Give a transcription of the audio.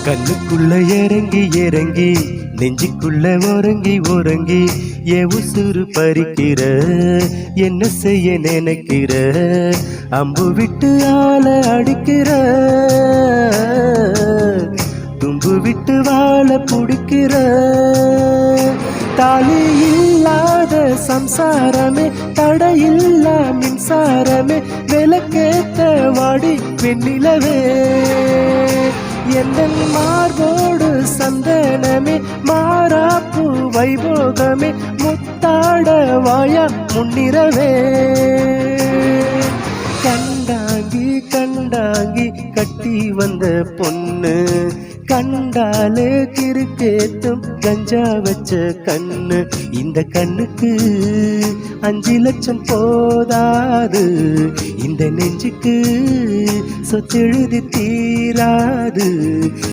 கண்ணுக்குள்ள இறங்கி இறங்கி நெஞ்சுக்குள்ள உறங்கி உறங்கி உசுறு பறிக்கிற என்ன செய்ய நினைக்கிற அம்பு விட்டு ஆள அடிக்கிற தும்பு விட்டு வாழ பிடிக்கிற தாலி இல்லாத சம்சாரமே தடையில்லா மின்சாரமே விளக்கேத்த வாடி வெண்ணிலவே எந்த மார்போடு சந்தனமே மாறாப்பு வைபோகமே முத்தாட வாயா முன்னிறவே கண்டாங்கி கண்டாங்கி கட்டி வந்த பொண்ணு கண்டாலே கிறுக்கேத்தும் கஞ்சா வச்ச கண்ணு இந்த கண்ணுக்கு 5 லட்சம் போதாது இந்த நெஞ்சுக்கு சொத்தெழுதி தீராது